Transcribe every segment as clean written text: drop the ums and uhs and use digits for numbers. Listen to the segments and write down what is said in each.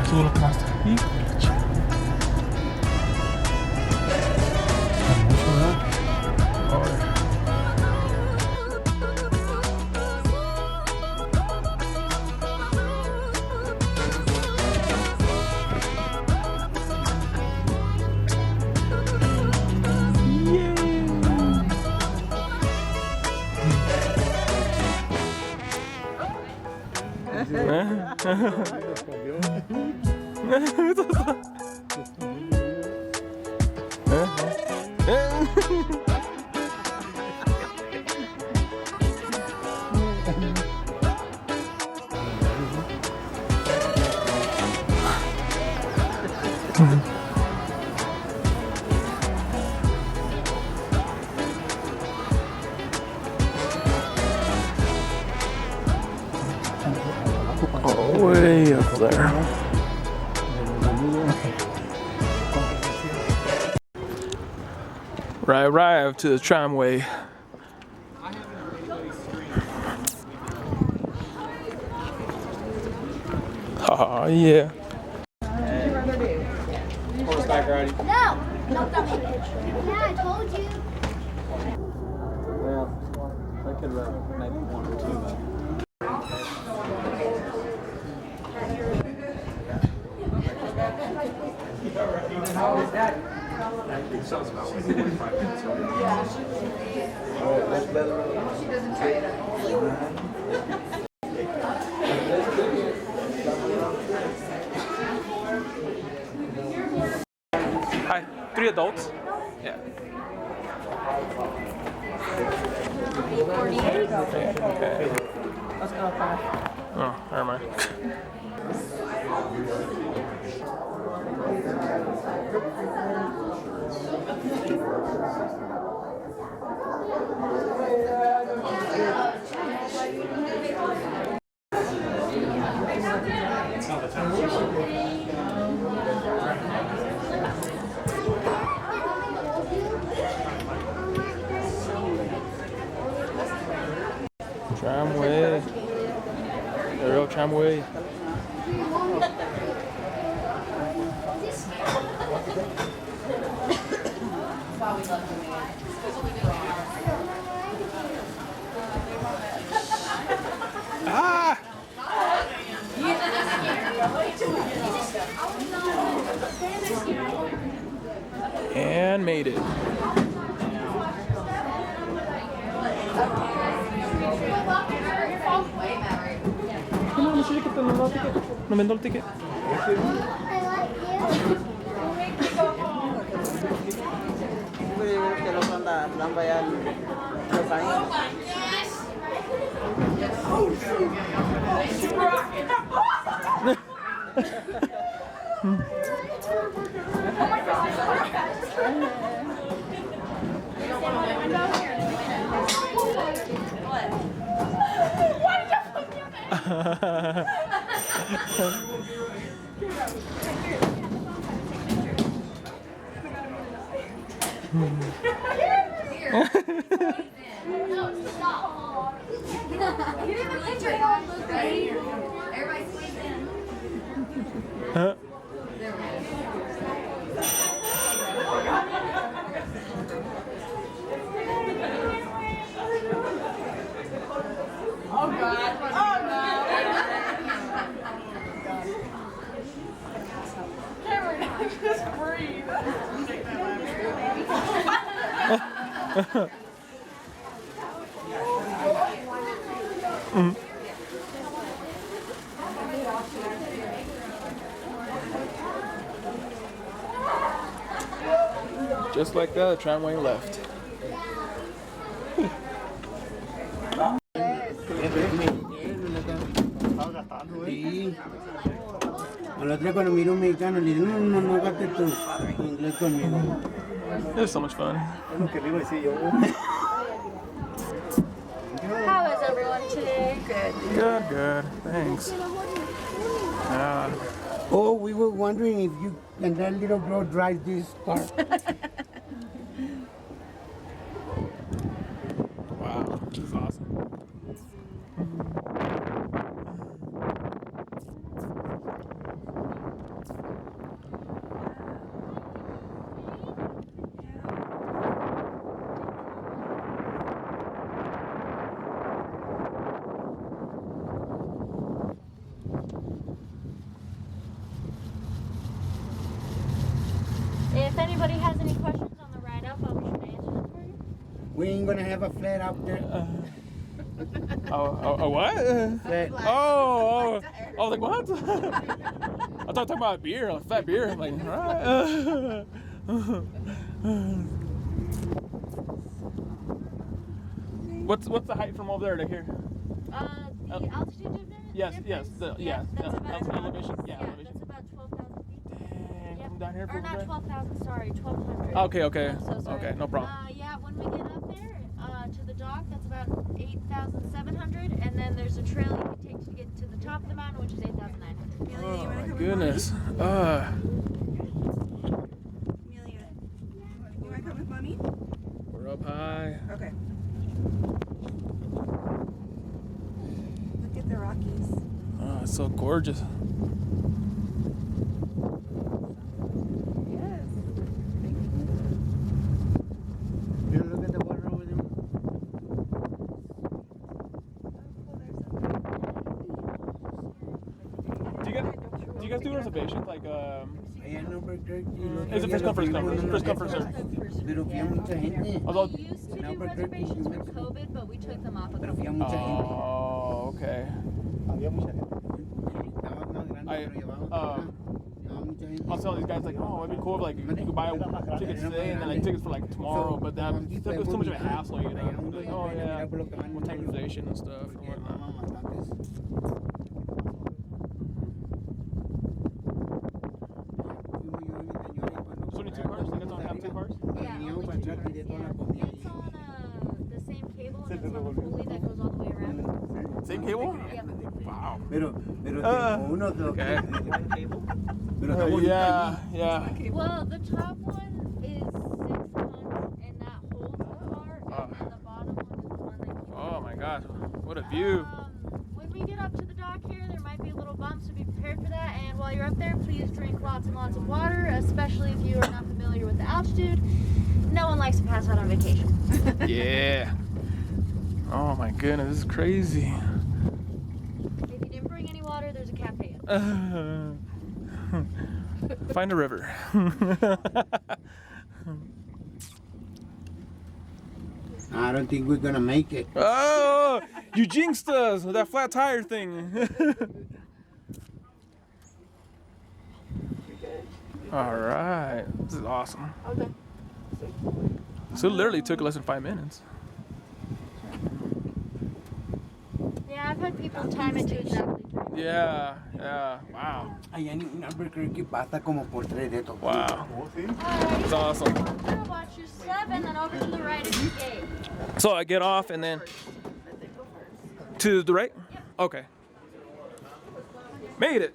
Solo pasta. Híjole, chico. Hermoso, ¿verdad? Ay. Oh, way up there. Arrived to the tramway. Oh yeah. Horseback riding. No! Yeah, I told you. Well, I could maybe one or two, but. How is that? Sounds about like 5 minutes. She doesn't try it. Hi, 3 adults. Yeah. Okay. Let's go 5. Oh, never mind. Tramway. The real tramway. Ah! And made it. No, no ticket, no ticket. No vendo el ticket. I like you. Que lo manda yan los años. No, stop. You didn't let your dog look right. Everybody squeeze in. Huh? Oh God. Oh no. Cameron, just breathe. Just like that, the tramway left. otro día cuando miro un mexicano le digo, no gastes tu inglés conmigo. It was so much fun. How is everyone today? Good, good. Thanks. Oh, we were wondering if you and that little girl drives this car. Wow, this is awesome. If anybody has any questions on the ride up, I'll be sure to answer them for you. We ain't gonna have a flat out there. Oh, what? Flat. Oh, I was like, what? I thought talking about beer, like fat beer. I'm like, all right. What's the height from over there to here? The altitude difference? Yes, yes, That's about elevation. Yeah, elevation. that's about 12,000 feet. Dang, Yep. from down here Or from not there? 12,000, sorry, 1,200. Okay. I'm so sorry. Okay, no problem. Yeah, when we get up there to the dock, that's about 8,700, and then there's a trail you can take to get to the top of the mountain, which is 8,900. Oh my goodness. Amelia, you want to come with mommy? We're up high. Okay. Look at the Rockies. Oh, it's so gorgeous. Yes. You look at the water over there. Do you guys do reservations like Allá en Albuquerque. It's a first come first serve. First come first serve. Pero fui a mucha gente. Although, We used to Now do we're drinking reservations for Mexico. COVID, but we took them off of Pero fui a COVID. mucha gente. oh, okay. Estaba más grande, I, pero llevaba mucha gente. I was telling these guys like, oh, it'd be cool if like you could buy tickets today and then like tickets for like tomorrow, but that it was too much of a hassle, you know. Like, oh yeah, what time reservation and stuff and whatnot. So only 2 cars? You guys don't have 2 cars? Yeah, only two cars, yeah. It's on the same cable and it's on a pulley that goes all the way around. Same cable? Yep. Wow. Pero tengo uno de Okay. Pero está bonito Yeah. Well, the top one is 6 tons and that holds the car, and then the bottom one is the one that keeps Oh my gosh, what a view. When we get up to the dock here, there might be a little bump, so be prepared for that. And while you're up there, please drink lots and lots of water, especially if you are not familiar with the altitude. No one likes to pass out on vacation. Yeah. Oh my goodness, this is crazy. If you didn't bring any water, there's a cafe. Find a river. I don't think we're gonna make it. Oh, you jinxed us with that flat tire thing. All right, this is awesome. Okay. So it literally took less than 5 minutes. Yeah, I've had people time it to exactly 3 minutes. Yeah, wow, Allá en Albuquerque pasa como por 3 de estos. wow. Alright, It's awesome. watch your step and then over to the right is the gate. So I get off and then to the right? Okay. Made it.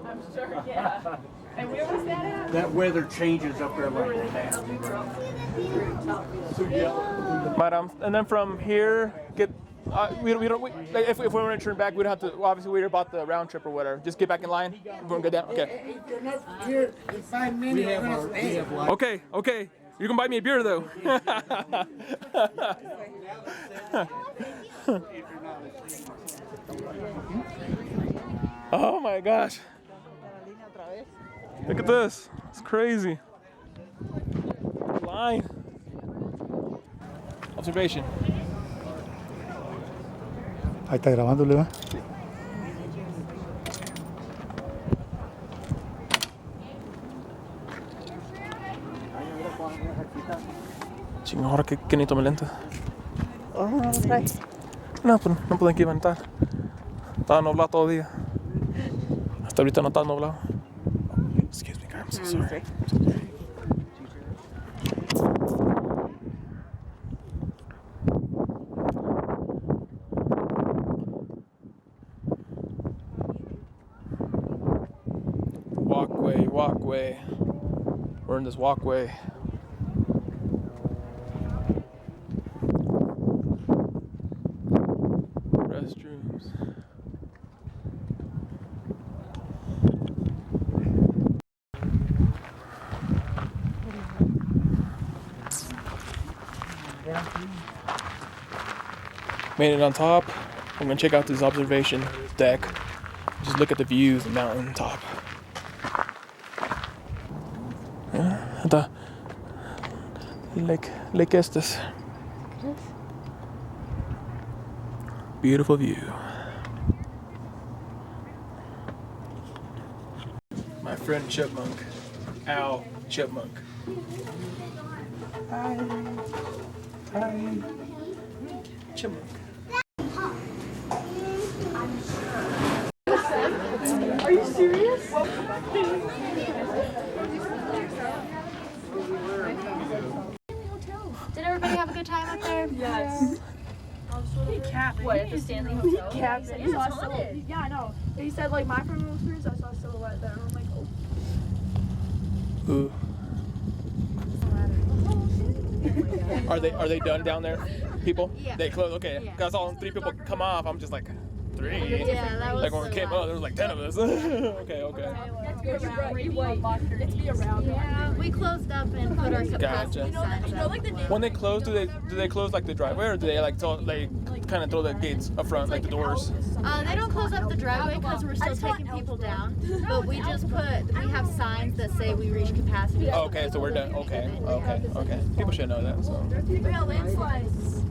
I'm sure, yeah. And where was that at? That weather changes up there like that. But and then from here, get we don't like, if we want to turn back, we'd have to obviously wait about the round trip or whatever. Just get back in line. We're gonna go down. Okay. If you're not here in 5 minutes, we're gonna stay. Okay. You can buy me a beer though. Oh my gosh. Look at this. It's crazy. Line. Observation. Ahí está grabando, ¿verdad? Chingo, ahora que ni tome lentes. Oh, no lo traes. No, pues no pueden que levantar. Estaba nublado todo el día. Hasta ahorita no está nublado. Excuse me, guys. I'm so sorry. Walkway. We're in this walkway. Restrooms. Made it on top. I'm gonna check out this observation deck. Just look at the views, the mountain top. The Lake Estes. Beautiful view. My friend Chipmunk, Al Chipmunk. Hi. Chipmunk. Are you serious? Did everybody have a good time up there? Yes. What, at the Stanley Hotel? Cap. Yeah, He saw a it's silhouette. haunted. Yeah, I know. He said like my friend was curious. I saw a silhouette there. I'm like, oh. Ooh. Are they done down there, people? Yeah. They close. Okay. Yeah. I saw 3 people come off. I'm just like, 3. Yeah, that was Like when we so came loud. up, there was like 10 of us. Okay. Let's be around. Yeah, we closed up and put our capacity Gotcha. signs up. When they close, do they close like the driveway, or do they like kind of throw the gates up front, like the doors? They don't close up the driveway because we're still taking people down. But we have signs that say we reach capacity. Oh, okay, so we're done. Okay. People should know that. So. Real landslides.